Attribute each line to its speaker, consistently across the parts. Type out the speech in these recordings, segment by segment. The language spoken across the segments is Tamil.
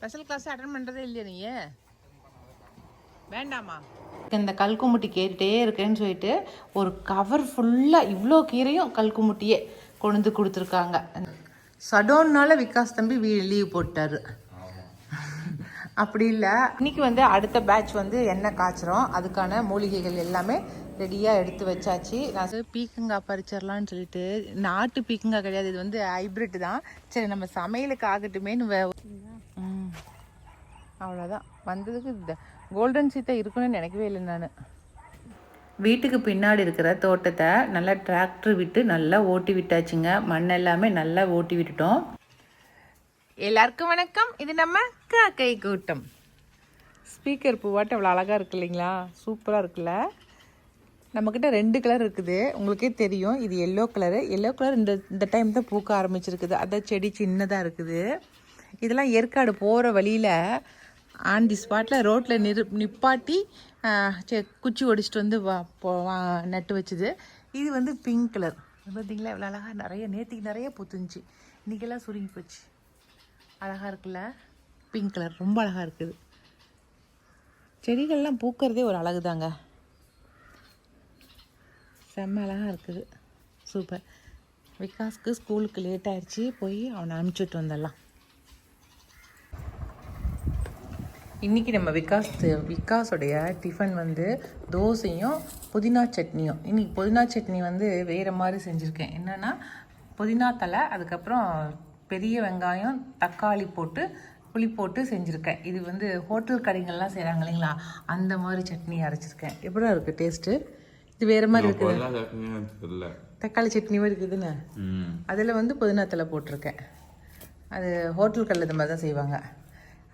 Speaker 1: ஸ்பெஷல் கிளாஸ் அட்டன் பண்ணுறதே இல்லையா நீ? வேண்டாமா? இந்த கல்குமுட்டி கேட்டுகிட்டே இருக்கேன்னு சொல்லிட்டு ஒரு கவர் ஃபுல்லாக இவ்வளோ கீரையும் கல்குமுட்டியே கொண்டு வந்து கொடுத்துருக்காங்க. சடோன்னால விகாஸ் தம்பி லீவ் போட்டார். அப்படி இல்லை, இன்னைக்கு வந்து அடுத்த பேட்ச் வந்து எண்ணெய் காய்ச்சிரும். அதுக்கான மூலிகைகள் எல்லாமே ரெடியாக எடுத்து வச்சாச்சு. நான் பீக்கங்காய் பறிச்சிடலான்னு சொல்லிட்டு, நாட்டு பீக்கங்காய் கிடையாது, இது வந்து ஹைப்ரிட் தான். சரி நம்ம சமையலுக்கு ஆகட்டுமேனு அவ்வளோதான். வந்ததுக்கு இந்த கோல்டன் சீத்தை இருக்குன்னு நினைக்கவே இல்லை நான். வீட்டுக்கு பின்னாடி இருக்கிற தோட்டத்தை நல்லா டிராக்டர் விட்டு நல்லா ஓட்டி விட்டாச்சுங்க. மண் எல்லாமே நல்லா ஓட்டி விட்டுட்டோம். எல்லாருக்கும் வணக்கம். இது நம்ம காக்கை கூட்டம். ஸ்பீக்கர் பூவாட்டம் அவ்வளோ அழகாக இருக்கு இல்லைங்களா? சூப்பராக இருக்குல்ல? நம்மக்கிட்ட 2 கலர் இருக்குது, உங்களுக்கே தெரியும். இது எல்லோ கலரு. எல்லோ கலர் இந்த டைம் தான் பூக்க ஆரம்பிச்சிருக்குது. அதான் செடி சின்னதாக இருக்குது. இதெல்லாம் ஏற்காடு போகிற வழியில் ஆன் தி ஸ்பாட்டில் ரோட்டில் நிப்பாட்டி குச்சி ஒடிச்சிட்டு வந்து நட்டு வச்சுது. இது வந்து பிங்க் கலர். பார்த்தீங்களா எவ்வளோ அழகாக? நேற்றுக்கு நிறைய பூத்துந்துச்சு, இன்றைக்கெல்லாம் சுருங்கி போச்சு. அழகாக இருக்குல்ல? பிங்க் கலர் ரொம்ப அழகாக இருக்குது. செடிகள்லாம் பூக்கிறதே ஒரு அழகு தாங்க. செம்ம அழகாக இருக்குது. சூப்பர். விகாஸ்க்கு ஸ்கூலுக்கு லேட் ஆகிடுச்சி, போய் அவனை அனுப்பிச்சிட்டு வந்துடலாம். இன்றைக்கி நம்ம விகாஸோடைய டிஃபன் வந்து தோசையும் புதினா சட்னியும். இன்றைக்கி புதினா சட்னி வந்து வேறு மாதிரி செஞ்சுருக்கேன். என்னென்னா புதினா தலை, அதுக்கப்புறம் பெரிய வெங்காயம், தக்காளி போட்டு புளி போட்டு செஞ்சுருக்கேன். இது வந்து ஹோட்டல் கடைகள்லாம் செய்கிறாங்க இல்லைங்களா, அந்த மாதிரி சட்னி அரைச்சிருக்கேன். எப்படி இருக்குது டேஸ்ட்டு? இது வேறு மாதிரி இருக்குது. தக்காளி சட்னி மாதிரி இருக்குதுன்னு அதில் வந்து புதினா தலை போட்டிருக்கேன். அது ஹோட்டல் கடையில் இந்த மாதிரி தான் செய்வாங்க.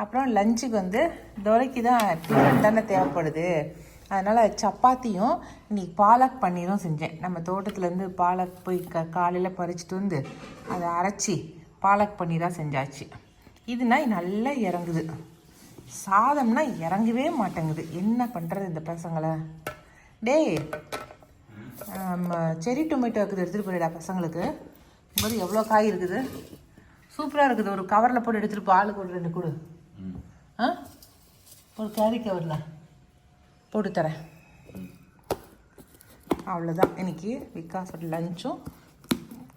Speaker 1: அப்புறம் லஞ்சுக்கு வந்து துரைக்கு தான் டிஃபன் தானே தேவைப்படுது, அதனால் சப்பாத்தியும் இன்றைக்கி பாலக் பன்னீரும் செஞ்சேன். நம்ம தோட்டத்துலேருந்து பாலக் போய் காலையில் பறிச்சுட்டு வந்து அதை அரைச்சி பாலக் பன்னீராக செஞ்சாச்சு. இதுனா நல்லா இறங்குது, சாதம்னா இறங்கவே மாட்டேங்குது. என்ன பண்ணுறது இந்த பசங்களை? டேய், செரி டொமேட்டோ இருக்குது, எடுத்துகிட்டு போயிடா பசங்களுக்கு. போது எவ்வளோ காய் இருக்குது, சூப்பராக இருக்குது. ஒரு கவரில் போட்டு எடுத்துகிட்டு பாலுக்கு ஒரு 2 கொடு. ஒரு கேரி கவரில் போட்டு தரேன். அவ்வளோதான். இன்றைக்கி விகாஸோட லஞ்சும்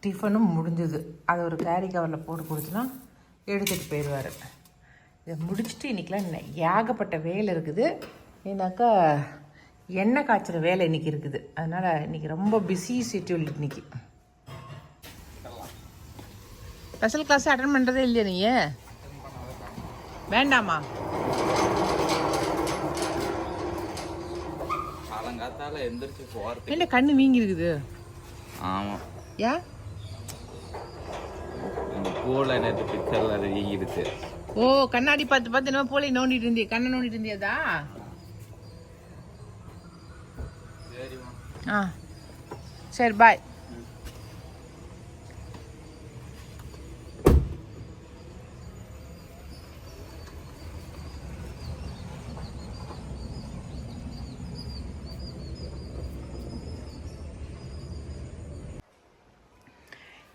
Speaker 1: டிஃபனும் முடிஞ்சது. அதை ஒரு கேரி கவரில் போட்டு கொடுத்துனா எடுத்துகிட்டு போயிடுவார். இதை முடிச்சுட்டு இன்றைக்கெலாம் ஏகப்பட்ட வேலை இருக்குது. ஏன்னாக்கா எண்ணெய் காய்ச்சிற வேலை இன்றைக்கி இருக்குது. அதனால் இன்றைக்கி ரொம்ப பிஸி ஷெட்யூல். இன்றைக்கி ஸ்பெஷல் கிளாஸ் அட்டன் பண்ணுறதே இல்லையா நீ? வேண்டாமா? என்ன கண்ணு வீங்கி இருக்குது?
Speaker 2: ஆமாம்.
Speaker 1: யா ஓ, கண்ணாடி பார்த்து பார்த்து என்ன போல நோண்டிட்டு இருந்தியா? கண்ணை நோண்டிட்டு இருந்தியாதா? ஆ சரி, பாய்.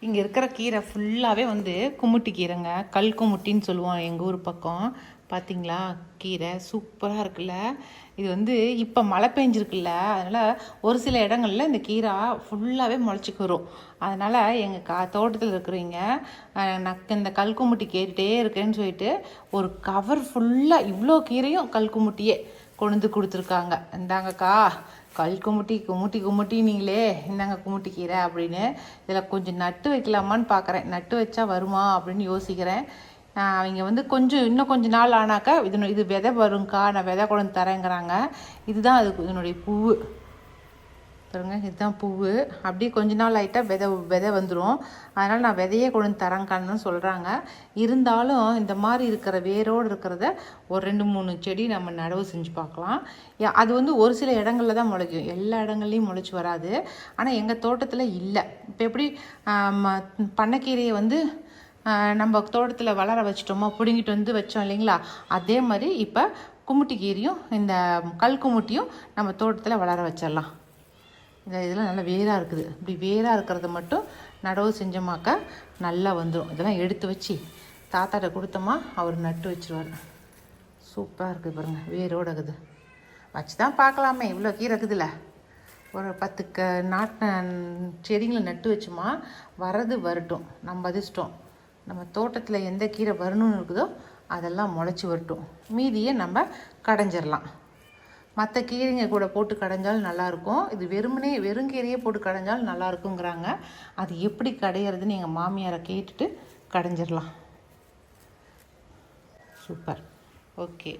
Speaker 1: இங்கே இருக்கிற கீரை ஃபுல்லாகவே வந்து குமுட்டி கீரைங்க. கல் குமுட்டின்னு சொல்லுவோம் எங்கள் ஊர் பக்கம். பார்த்திங்களா கீரை சூப்பராக இருக்குல்ல? இது வந்து இப்போ மழை பெஞ்சிருக்குல்ல, அதனால் ஒரு சில இடங்களில் இந்த கீரை ஃபுல்லாகவே முளைச்சிக்கு வரும். அதனால் எங்கள் தோட்டத்தில் இருக்கிறவங்க இந்த கல்குமுட்டி கேட்டுகிட்டே இருக்கேன்னு சொல்லிட்டு ஒரு கவர் ஃபுல்லாக இவ்வளோ கீரையும் கல்குமுட்டியே கொண்டு வந்து கொடுத்துருக்காங்க. இந்தாங்கக்கா குமுட்டி நீங்களே இந்தாங்க குமுட்டி கீரை அப்படின்னு. இதில் கொஞ்சம் நட்டு வைக்கலாமான்னு பார்க்குறேன். நட்டு வச்சா வருமா அப்படின்னு யோசிக்கிறேன். அவங்க வந்து இன்னும் கொஞ்சம் நாள் ஆனாக்கா இது விதை வருங்க்கா, நான் விதை கொண்டு தரேங்கிறாங்க. இதுதான் இதனுடைய பூவு பாருங்க, இதுதான் பூவு. அப்படியே கொஞ்ச நாள் ஆகிட்டா விதை வந்துடும். அதனால் நான் விதையே கொண்டு தரேங்கான்னு சொல்கிறாங்க. இருந்தாலும் இந்த மாதிரி இருக்கிற வேரோடு இருக்கிறத ஒரு 2-3 செடி நம்ம நடவு செஞ்சு பார்க்கலாம். அது வந்து ஒரு சில இடங்களில் தான் முளைக்கும், எல்லா இடங்கள்லையும் முளைச்சி வராது. ஆனால் எங்கள் தோட்டத்தில் இல்லை. இப்போ எப்படி பண்ணைக்கீரையை வந்து நம்ம தோட்டத்தில் வளர வச்சிட்டோமோ, பிடுங்கிட்டு வந்து வச்சோம் இல்லைங்களா, அதே மாதிரி இப்போ குமுட்டி கீரையும் இந்த கல் குமுட்டியும் நம்ம தோட்டத்தில் வளர வச்சிடலாம். இதெல்லாம் நல்லா வேராக இருக்குது. இப்படி வேராக இருக்கிறத மட்டும் நடவு செஞ்சோமாக்கா நல்லா வந்துடும். இதெல்லாம் எடுத்து வச்சு தாத்தாட்ட கொடுத்தோமா அவர் நட்டு வச்சுருவார். சூப்பராக இருக்குது பாருங்கள், வேரோடு இருக்குது. வச்சு தான் பார்க்கலாமே, இவ்வளோ கீரை இருக்குதுல்ல. ஒரு 10 செடிங்களை நட்டு வச்சுமா, வரது வரட்டும். நம்ம அதிர்ஷ்டம். நம்ம தோட்டத்தில் எந்த கீரை வரணும்னு இருக்குதோ அதெல்லாம் முளைச்சி வரட்டும். மீதியை நம்ம கடைஞ்சிடலாம். மற்ற கீரைங்க கூட போட்டு கடைஞ்சாலும் நல்லாயிருக்கும். இது வெறுங்கீரையே போட்டு கடைஞ்சாலும் நல்லா இருக்குங்கிறாங்க. அது எப்படி கடையிறதுன்னு எங்கள் மாமியாரை கேட்டுட்டு கடைஞ்சிடலாம். சூப்பர். ஓகே,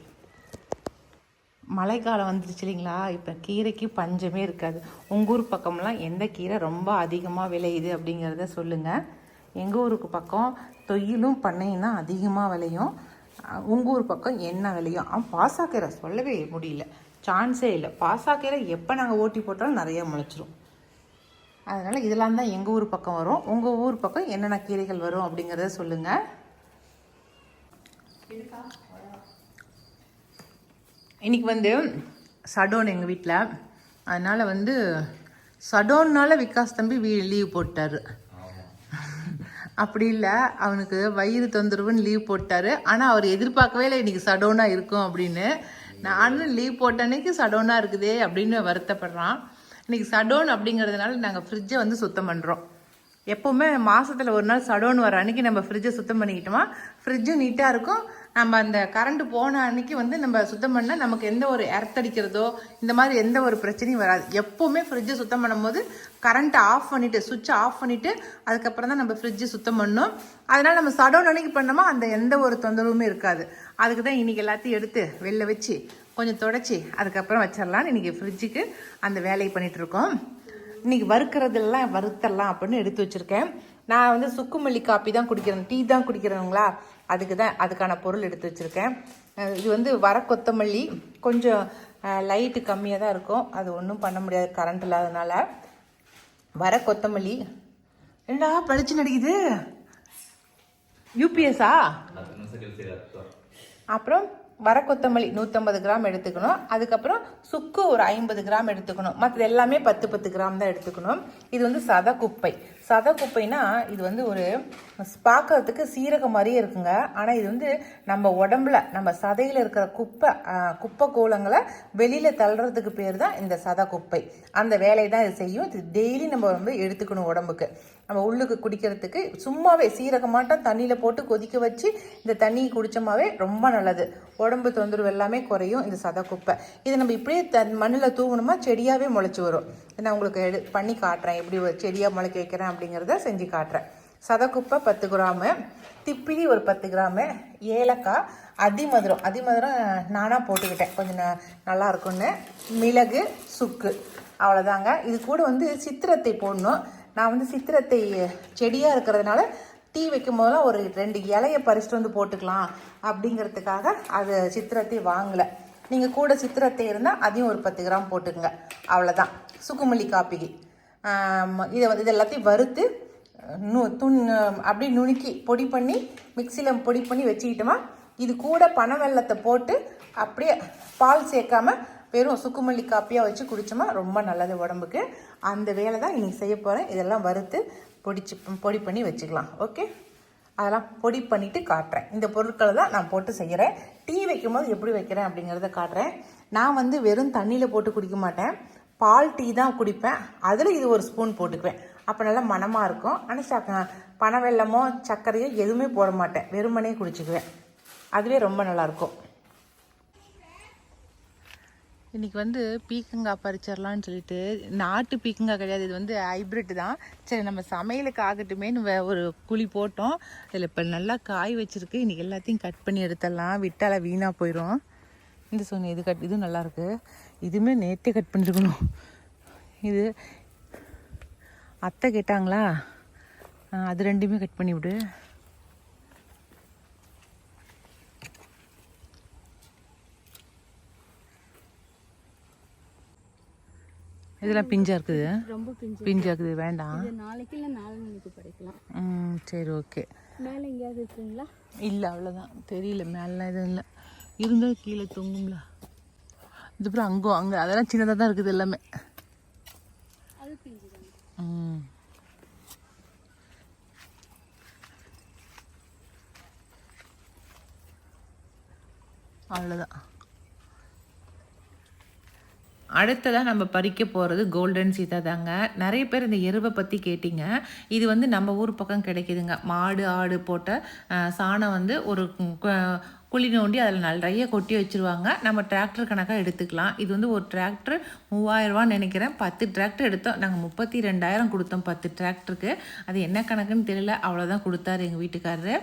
Speaker 1: மழைக்காலம் வந்துருச்சு இல்லைங்களா? இப்போ கீரைக்கு பஞ்சமே இருக்காது. உங்கள் ஊர் பக்கம்லாம் எந்த கீரை ரொம்ப அதிகமாக விளையுது அப்படிங்கிறத சொல்லுங்கள். எங்கள் ஊருக்கு பக்கம் தொயிலும் பண்ணையும் தான் அதிகமாக விளையும். உங்கள் ஊர் பக்கம் என்ன விளையும்? பாசாக்கீரை சொல்லவே முடியல, சான்ஸே இல்லை. பாசாக்கீரை எப்போ நாங்கள் ஓட்டி போட்டாலும் நிறையா முளைச்சிரும். அதனால் இதெல்லாம் தான் எங்கள் ஊர் பக்கம் வரும். உங்கள் ஊர் பக்கம் என்னென்ன கீரைகள் வரும் அப்படிங்கிறத சொல்லுங்கள். இன்றைக்கி வந்து சடோன் எங்கள் வீட்டில். அதனால் சடோன்னால விகாஸ் தம்பி லீவ் போட்டார். அப்படி இல்லை, அவனுக்கு வயிறு தொந்தரவுன்னு லீவ் போட்டார். ஆனால் அவர் எதிர்பார்க்கவே இல்லை இன்றைக்கி சடோனாக இருக்கும் அப்படின்னு. நானும் லீவ் போட்ட அன்னைக்கு சடோனாக இருக்குதே அப்படின்னு வருத்தப்படுறான். இன்றைக்கி சடோன் அப்படிங்கிறதுனால நாங்கள் ஃப்ரிட்ஜை சுத்தம் பண்ணுறோம். எப்போவுமே மாதத்தில் ஒரு நாள் சடோன் வர அன்றைக்கி நம்ம ஃப்ரிட்ஜை சுத்தம் பண்ணிக்கிட்டோமா, ஃப்ரிட்ஜும் நீட்டாக இருக்கும். நம்ம அந்த கரண்ட்டு போன அன்றைக்கி நம்ம சுத்தம் பண்ணால் நமக்கு எந்த ஒரு எர்த்தடிக்கிறதோ இந்த மாதிரி எந்த ஒரு பிரச்சனையும் வராது. எப்போவுமே ஃப்ரிட்ஜை சுத்தம் பண்ணும்போது கரண்ட்டை ஆஃப் பண்ணிவிட்டு, சுவிட்சை ஆஃப் பண்ணிவிட்டு அதுக்கப்புறம் தான் நம்ம ஃப்ரிட்ஜை சுத்தம் பண்ணணும். அதனால் நம்ம சடோன் அன்றைக்கி பண்ணோமா அந்த எந்த ஒரு தொந்தரவுமே இருக்காது. அதுக்கு தான் இன்றைக்கி எல்லாத்தையும் எடுத்து வெளில வச்சு கொஞ்சம் தொடச்சி அதுக்கப்புறம் வச்சிடலான்னு இன்றைக்கி ஃப்ரிட்ஜுக்கு அந்த வேலையை பண்ணிகிட்ருக்கோம். இன்றைக்கி வறுத்தரலாம் அப்படின்னு எடுத்து வச்சுருக்கேன். நான் சுக்குமல்லி காப்பி தான் குடிக்கிறேன், டீ தான் குடிக்கிறேனுங்களா, அதுக்கான பொருள் எடுத்து வச்சுருக்கேன். இது வர கொத்தமல்லி கொஞ்சம் லைட்டு கம்மியாக தான் இருக்கும். அது ஒன்றும் பண்ண முடியாது கரண்ட் இல்லாதனால. வர கொத்தமல்லி என்னடா பளிச்சு நடிக்குது, யூபிஎஸ்ஸா? அப்புறம் வர கொத்தமல்லி 150 கிராம் எடுத்துக்கணும். அதுக்கப்புறம் சுக்கு ஒரு 50 கிராம் எடுத்துக்கணும். மற்றது எல்லாமே 10 கிராம் தான் எடுத்துக்கணும். இது சதக்குப்பை. சதக்குப்பைனா இது ஒரு பார்க்கறதுக்கு சீரகம் மாதிரியே இருக்குங்க. ஆனால் இது நம்ம உடம்புல நம்ம சதையில் இருக்கிற குப்பை கோலங்களை வெளியில் தள்ளுறதுக்கு பேர் தான் இந்த சதக்குப்பை. அந்த வேலையை தான் இது செய்யும். இது டெய்லி நம்ம எடுத்துக்கணும் உடம்புக்கு. நம்ம உள்ளுக்கு குடிக்கிறதுக்கு சும்மாவே சீரகமாட்டம் தண்ணியில் போட்டு கொதிக்க வச்சு இந்த தண்ணியை குடித்தோமாவே ரொம்ப நல்லது. உடம்பு தொந்தரவு எல்லாமே குறையும் இந்த சதக்குப்பை. இதை நம்ம இப்படியே மண்ணில் தூவணுமா செடியாகவே முளைச்சி வரும். நான் உங்களுக்கு பண்ணி காட்டுறேன், எப்படி ஒரு செடியாக முளைக்க வைக்கிறேன் அப்படிங்கிறத செஞ்சு காட்டுறேன். சதக்குப்பை 10 கிராமு, திப்பிலி ஒரு 10 கிராமு, ஏலக்காய், அதிமதுரம் நானாக போட்டுக்கிட்டேன் கொஞ்சம் நல்லா இருக்குன்னு, மிளகு, சுக்கு, அவ்வளோதாங்க. இது கூட சித்திரத்தை போடணும். நான் சித்திரத்தை செடியாக இருக்கிறதுனால டீ வைக்கும் போதெல்லாம் ஒரு 2 இலையை பறிச்சுட்டு போட்டுக்கலாம் அப்படிங்கிறதுக்காக அது சித்திரத்தை வாங்கலை. நீங்கள் கூட சித்திரத்தை இருந்தால் அதையும் ஒரு 10 கிராம் போட்டுக்குங்க, அவ்வளோதான். சுக்குமல்லி காப்பிக்கு இது எல்லாத்தையும் வறுத்து அப்படியே நுணுக்கி பொடி பண்ணி மிக்சியில் பொடி பண்ணி வச்சுக்கிட்டோமா, இது கூட பனை வெல்லத்தை போட்டு அப்படியே பால் சேர்க்காம வெறும் சுக்குமல்லி காப்பியாக வச்சு குடித்தோமா ரொம்ப நல்லது உடம்புக்கு. அந்த வேலை தான் இன்றைக்கி செய்ய போகிறேன். இதெல்லாம் வறுத்து பொடி பண்ணி வச்சுக்கலாம். ஓகே, அதெல்லாம் பொடி பண்ணிவிட்டு காட்டுறேன். இந்த பொருட்களை தான் நான் போட்டு செய்கிறேன். டீ வைக்கும் போது எப்படி வைக்கிறேன் அப்படிங்கிறத காட்டுறேன். நான் வெறும் தண்ணியில் போட்டு குடிக்க மாட்டேன், பால் டீ தான் குடிப்பேன். அதில் இது ஒரு ஸ்பூன் போட்டுக்குவேன். அப்போ நல்லா மணமாக இருக்கும். ஆனால் பனை வெல்லமோ சர்க்கரையோ எதுவுமே போட மாட்டேன், வெறுமனே குடிச்சுக்குவேன். அதுவே ரொம்ப நல்லாயிருக்கும். இன்றைக்கி பீக்கங்காய் பறிச்சிடலான்னு சொல்லிட்டு, நாட்டு பீக்கங்காய் கிடையாது, இது ஹைப்ரிட் தான். சரி நம்ம சமையலுக்கு ஆகட்டுமேனு ஒரு குழி போட்டோம். இதில் இப்போ நல்லா காய் வச்சுருக்கு. இன்றைக்கி எல்லாத்தையும் கட் பண்ணி எடுத்துடலாம், விட்டால் வீணாக போயிடும். இந்த சொன்ன இது நல்லாயிருக்கு. இதுவுமே நேற்றே கட் பண்ணிருக்கணும். இது அத்தை கேட்டாங்களா, அது ரெண்டுமே கட் பண்ணி விடு. இதெல்லாம் பிஞ்சா இருக்குது, ரொம்ப பிஞ்சா இருக்குது, வேண்டாம்.
Speaker 2: நாளைக்கு இல்லை நாளைக்கு படைக்கலாம்.
Speaker 1: சரி ஓகே.
Speaker 2: மேலே எங்கேயாவது இருக்குங்களா?
Speaker 1: இல்லை அவ்வளோதான், தெரியல. மேலாம் எதுவும் இல்லை, இருந்தால் கீழே தொங்கும்ல. இதுக்கப்புறம் அங்கே அதெல்லாம் சின்னதாக தான் இருக்குது எல்லாமே.
Speaker 2: அது பிஞ்சு தான்.
Speaker 1: அவ்வளோதான். அடுத்ததாக நம்ம பறிக்க போகிறது கோல்டன் சீதா தாங்க. நிறைய பேர் இந்த எருவை பற்றி கேட்டிங்க. இது வந்து நம்ம ஊர் பக்கம் கிடைக்குதுங்க. மாடு ஆடு போட்ட சாணம் வந்து ஒரு குழி நோண்டி அதில் நிறைய கொட்டி வச்சுருவாங்க. நம்ம டிராக்டர் கணக்காக எடுத்துக்கலாம். இது வந்து ஒரு டிராக்டர் 3000ரூவான்னு நினைக்கிறேன். 10 டிராக்டர் எடுத்தோம். நாங்கள் 32,000 கொடுத்தோம் 10 டிராக்டருக்கு. அது என்ன கணக்குன்னு தெரியல, அவ்வளோதான் கொடுத்தாரு எங்கள் வீட்டுக்காரரு.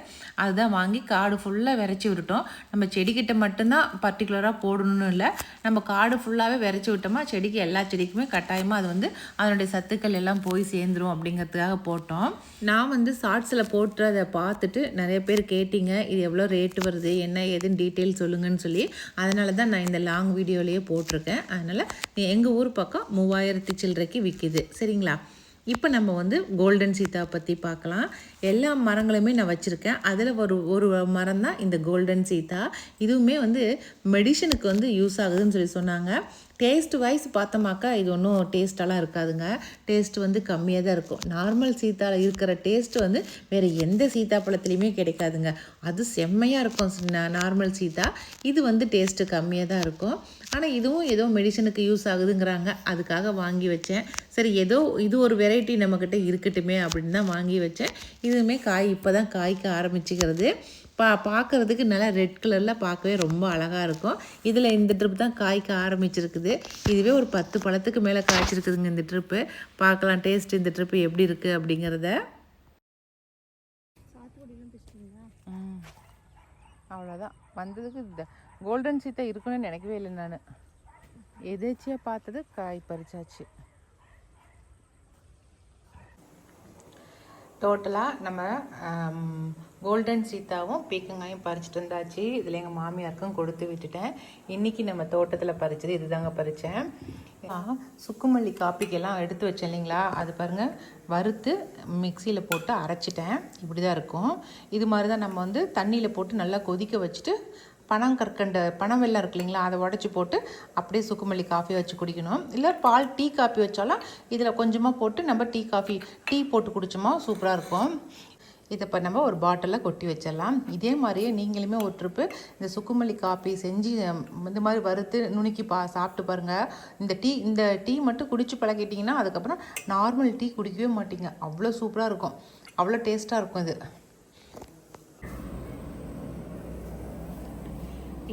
Speaker 1: அதுதான் வாங்கி காடு ஃபுல்லாக விரைச்சி விட்டுட்டோம். நம்ம செடிக்கிட்ட மட்டும்தான் பர்டிகுலராக போடணும்னு இல்லை, நம்ம காடு ஃபுல்லாகவே விரைச்சி விட்டோமா செடிக்கு எல்லா செடிக்குமே கட்டாயமாக அது வந்து அதனுடைய சத்துக்கள் எல்லாம் போய் சேர்ந்துரும் அப்படிங்கிறதுக்காக போட்டோம். நான் வந்து ஷார்ட்ஸில் போட்டு அதை பார்த்துட்டு நிறைய பேர் கேட்டிங்க, இது எவ்வளோ ரேட்டு வருது என்ன ஏதுன்னு டீட்டெயில் சொல்லுங்கன்னு சொல்லி. அதனால தான் நான் இந்த லாங் வீடியோலேயே போட்டிருக்கேன். அதனால் எங்கள் ஊர் பக்கம் 3000 சில்லறைக்கு விற்கிது. சரிங்களா? இப்போ நம்ம வந்து கோல்டன் சீதா பற்றி பார்க்கலாம். எல்லா மரங்களுமே நான் வச்சுருக்கேன். அதில் ஒரு மரம் தான் இந்த கோல்டன் சீதா. இதுவுமே வந்து மெடிசனுக்கு வந்து யூஸ் ஆகுதுன்னு சொல்லி சொன்னாங்க. டேஸ்ட் வைஸ் பார்த்தோமாக்கா இது ஒன்றும் டேஸ்ட்டெல்லாம் இருக்காதுங்க. டேஸ்ட் வந்து கம்மியாக தான் இருக்கும். நார்மல் சீத்தாவில் இருக்கிற டேஸ்ட்டு வந்து வேறு எந்த சீத்தாப்பழத்துலேயுமே கிடைக்காதுங்க. அது செம்மையாக இருக்கும் நார்மல் சீத்தா. இது வந்து டேஸ்ட்டு கம்மியாக தான் இருக்கும். ஆனால் இதுவும் ஏதோ மெடிசனுக்கு யூஸ் ஆகுதுங்கிறாங்க. அதுக்காக வாங்கி வச்சேன். சரி, ஏதோ இது ஒரு வெரைட்டி நம்மக்கிட்ட இருக்கட்டுமே அப்படின்னு தான் வாங்கி வச்சேன். இதுவுமே காய் இப்போ தான் காய்க்க ஆரம்பிச்சுக்கிறது. பார்க்குறதுக்கு நல்லா ரெட் கலரில் பார்க்கவே ரொம்ப அழகாக இருக்கும். இதில் இந்த ட்ரிப் தான் காய்க்க ஆரம்பிச்சிருக்குது. இதுவே ஒரு 10 பழத்துக்கு மேலே காய்ச்சிருக்குதுங்க இந்த ட்ரிப்பு. பார்க்கலாம் டேஸ்ட் இந்த ட்ரிப்பு எப்படி இருக்குது அப்படிங்கிறத. அவ்வளோதான் வந்ததுக்கு இந்த கோல்டன் சீத்தா இருக்குன்னு நினைக்கவே இல்லை. நான் எதேச்சியாக பார்த்தது காய் பறிச்சாச்சு. டோட்டலாக நம்ம கோல்டன் சீத்தாவும் பீக்கங்காயும் பறிச்சுட்டு வந்தாச்சு. இதில் எங்கள் மாமியாருக்கும் கொடுத்து விட்டுட்டேன். இன்றைக்கி நம்ம தோட்டத்தில் பறிச்சது இதுதாங்க பறித்தேன். சுக்குமல்லி காப்பிக்கெல்லாம் எடுத்து வச்சேன் இல்லைங்களா, அது பாருங்கள் வறுத்து மிக்சியில் போட்டு அரைச்சிட்டேன். இப்படி தான் இருக்கும். இது மாதிரி தான் நம்ம வந்து தண்ணியில் போட்டு நல்லா கொதிக்க வச்சுட்டு பனம் வெல்லம் இருக்கு இல்லைங்களா, அதை உடச்சி போட்டு அப்படியே சுக்குமல்லி காஃபி வச்சு குடிக்கணும். இல்லை பால் டீ காஃபி வச்சாலும் இதில் கொஞ்சமாக போட்டு நம்ம டீ போட்டு குடிச்சோமா சூப்பராக இருக்கும். இதை இப்போ நம்ம ஒரு பாட்டிலில் கொட்டி வச்சிடலாம். இதே மாதிரியே நீங்களுமே ஒரு ட்ரிப்பு இந்த சுக்குமல்லி காஃபி செஞ்சு இந்த மாதிரி வறுத்து நுணுக்கி சாப்பிட்டு பாருங்கள். இந்த டீ மட்டும் குடிச்சு பழகிட்டிங்கன்னா அதுக்கப்புறம் நார்மல் டீ குடிக்கவே மாட்டிங்க. அவ்வளோ சூப்பராக இருக்கும், அவ்வளோ டேஸ்ட்டாக இருக்கும் இது.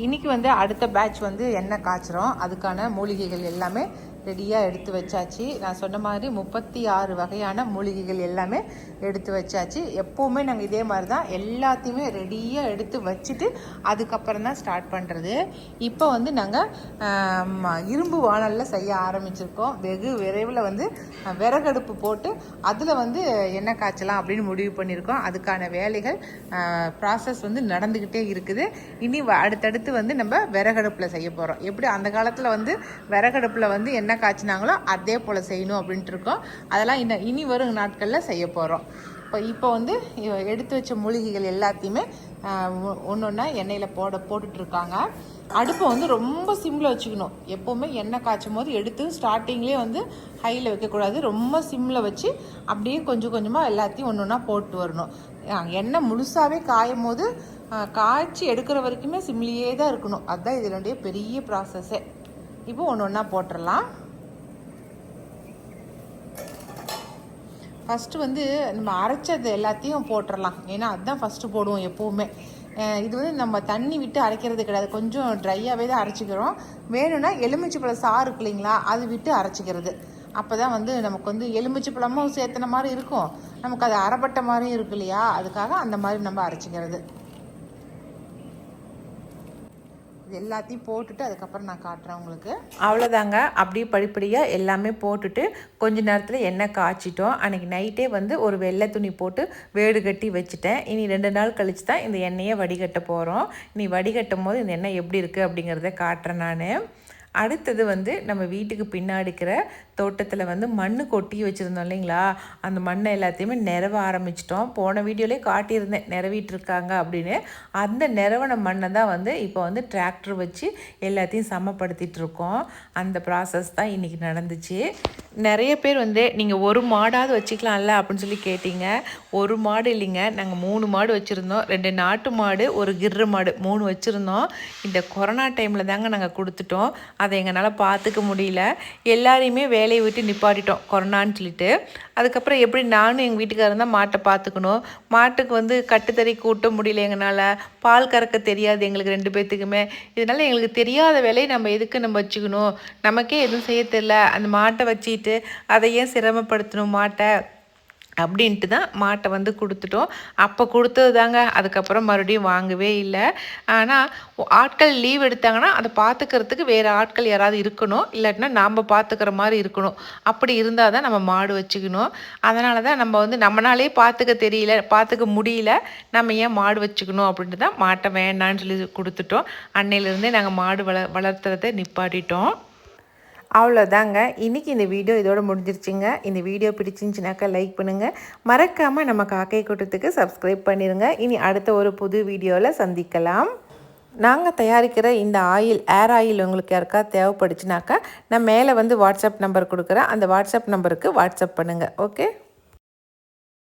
Speaker 1: இன்றைக்கி வந்து அடுத்த பேட்ச் வந்து எண்ணெய் காய்ச்சிரும். அதுக்கான மூலிகைகள் எல்லாமே ரெடியாக எடுத்து வச்சாச்சு. நான் சொன்ன மாதிரி 36 வகையான மூலிகைகள் எல்லாமே எடுத்து வச்சாச்சு. எப்போவுமே நாங்கள் இதே மாதிரி தான் எல்லாத்தையுமே ரெடியாக எடுத்து வச்சுட்டு அதுக்கப்புறம் தான் ஸ்டார்ட் பண்ணுறது. இப்போ வந்து நாங்கள் இரும்பு வானலில் செய்ய ஆரம்பிச்சிருக்கோம். வெகு விரைவில் வந்து விறகடுப்பு போட்டு அதில் வந்து எண்ணெய் காய்ச்சலாம் அப்படின்னு முடிவு பண்ணியிருக்கோம். அதுக்கான வேலைகள் ப்ராசஸ் வந்து நடந்துக்கிட்டே இருக்குது. இனி அடுத்தடுத்து வந்து நம்ம விறகடுப்பில் செய்ய போகிறோம். எப்படி அந்த காலத்தில் வந்து விறகடுப்பில் வந்து என்ன காய்ச்சினாங்களோ அதே போல் செய்யணும் அப்படின்ட்டு இருக்கோம். அதெல்லாம் இனி வரும் நாட்களில் செய்ய போகிறோம். இப்போ வந்து எடுத்து வச்ச மூலிகைகள் எல்லாத்தையுமே ஒன்று ஒன்றா எண்ணெயில் போட்டுட்ருக்காங்க. அடுப்பை வந்து ரொம்ப சிம்மில் வச்சுக்கணும். எப்போவுமே எண்ணெய் காய்ச்சும் போது எடுத்து ஸ்டார்டிங்லேயே வந்து ஹையில் வைக்கக்கூடாது. ரொம்ப சிம்மில் வச்சு அப்படியே கொஞ்சம் கொஞ்சமாக எல்லாத்தையும் ஒன்று ஒன்றா போட்டு வரணும். எண்ணெய் முழுசாகவே காயும் போது காய்ச்சி எடுக்கிற வரைக்குமே சிம்லேயே தான் இருக்கணும். அதுதான் இதனுடைய பெரிய ப்ராசஸ்ஸே. இப்போ ஒன்று ஒன்றா போட்டுடலாம். ஃபஸ்ட்டு வந்து நம்ம அரைச்சது எல்லாத்தையும் போட்டுடலாம். ஏன்னா அதுதான் ஃபஸ்ட்டு போடுவோம் எப்போவுமே. இது வந்து நம்ம தண்ணி விட்டு அரைக்கிறது கிடையாது, கொஞ்சம் ட்ரையாகவே தான் அரைச்சிக்கிறோம். வேணும்னா எலுமிச்சைப்பழம் சாறு இருக்கு இல்லைங்களா, அது விட்டு அரைச்சிக்கிறது. அப்போ தான் வந்து நமக்கு வந்து எலுமிச்சைப்பழமும் சேர்த்துன மாதிரி இருக்கும், நமக்கு அது அரைப்பட்ட மாதிரியும் இருக்கு இல்லையா, அதுக்காக அந்த மாதிரி நம்ம அரைச்சிக்கிறது. இது எல்லாத்தையும் போட்டுட்டு அதுக்கப்புறம் நான் காட்டுறேன் உங்களுக்கு. அவ்வளோதாங்க. அப்படியே படிப்படியாக எல்லாமே போட்டுட்டு கொஞ்ச நேரத்தில் எண்ணெய் காய்ச்சிட்டோம். அன்றைக்கி நைட்டே வந்து ஒரு வெள்ளை துணி போட்டு வேடு கட்டி வச்சுட்டேன். இனி 2 நாள் கழித்து தான் இந்த எண்ணெயை வடிகட்ட போகிறோம். இனி வடிகட்டும் போது இந்த எண்ணெய் எப்படி இருக்குது அப்படிங்கிறத காட்டுறேன் நான். அடுத்தது வந்து நம்ம வீட்டுக்கு பின்னாடி இருக்கிற தோட்டத்தில் வந்து மண் கொட்டி வச்சுருந்தோம் இல்லைங்களா, அந்த மண்ணை எல்லாத்தையுமே நிரவ ஆரம்பிச்சிட்டோம். போன வீடியோலேயே காட்டியிருந்தேன் நிரவிட்டு இருக்காங்க அப்படின்னு. அந்த நிரவன மண்ணை தான் வந்து இப்போ வந்து டிராக்டர் வச்சு எல்லாத்தையும் சமப்படுத்திட்டு இருக்கோம். அந்த ப்ராசஸ் தான் இன்றைக்கி நடந்துச்சு. நிறைய பேர் வந்து நீங்கள் ஒரு மாடாவது வச்சுக்கலாம்ல அப்படின்னு சொல்லி கேட்டிங்க. ஒரு மாடு இல்லைங்க, நாங்கள் 3 மாடு வச்சுருந்தோம். 2 நாட்டு மாடு, ஒரு கிர்ரு மாடு 3 வச்சுருந்தோம். இந்த கொரோனா டைமில் தாங்க நாங்கள் கொடுத்துட்டோம். அதை எங்களால் பார்த்துக்க முடியல. எல்லாரையுமே வேலையை விட்டு நிப்பாட்டிட்டோம் கொரோனான்னு சொல்லிட்டு. அதுக்கப்புறம் எப்படி நானும் எங்கள் வீட்டுக்காரர் தான் மாட்டை பார்த்துக்கணும். மாட்டுக்கு வந்து கட்டுத்தறி கூட்ட முடியல எங்களால். பால் கறக்க தெரியாது எங்களுக்கு 2 பேர்த்துக்குமே. இதனால் எங்களுக்கு தெரியாத வேலையை நம்ம எதுக்கு நம்ம வச்சுக்கணும், நமக்கே எதுவும் செய்ய தெரியல, அந்த மாட்டை வச்சுட்டு அதை ஏன் சிரமப்படுத்தணும் மாட்டை அப்படின்ட்டு தான் மாட்டை வந்து கொடுத்துட்டோம். அப்போ கொடுத்தது தாங்க, அதுக்கப்புறம் மறுபடியும் வாங்கவே இல்லை. ஆனால் ஆட்கள் லீவ் எடுத்தாங்கன்னா அதை பார்த்துக்கிறதுக்கு வேறு ஆட்கள் யாராவது இருக்கணும், இல்லாட்டினா நாம் பார்த்துக்கிற மாதிரி இருக்கணும். அப்படி இருந்தால் தான் நம்ம மாடு வச்சுக்கணும். அதனால தான் நம்ம வந்து நம்மளாலே பார்த்துக்க தெரியல, பார்த்துக்க முடியல, நம்ம ஏன் மாடு வச்சுக்கணும் அப்படின்ட்டு தான் மாட்டை வேண்டான்னு சொல்லி கொடுத்துட்டோம். அன்னையிலேருந்தே நாங்கள் மாடு வளர்த்துறதை நிப்பாட்டிட்டோம். அவ்வளோதாங்க, இன்றைக்கி இந்த வீடியோ இதோட முடிஞ்சிருச்சுங்க. இந்த வீடியோ பிடிச்சிருந்துச்சுனாக்கா லைக் பண்ணுங்கள். மறக்காமல் நம்ம காக்கை கூட்டத்துக்கு சப்ஸ்கிரைப் பண்ணிடுங்க. இனி அடுத்த ஒரு புது வீடியோவில் சந்திக்கலாம். நாங்கள் தயாரிக்கிற இந்த ஏர் ஆயில் உங்களுக்கு யாருக்கா தேவைப்படுச்சுனாக்கா நான் மேலே வந்து வாட்ஸ்அப் நம்பர் கொடுக்குறேன். அந்த வாட்ஸ்அப் நம்பருக்கு வாட்ஸ்அப் பண்ணுங்கள். ஓகே.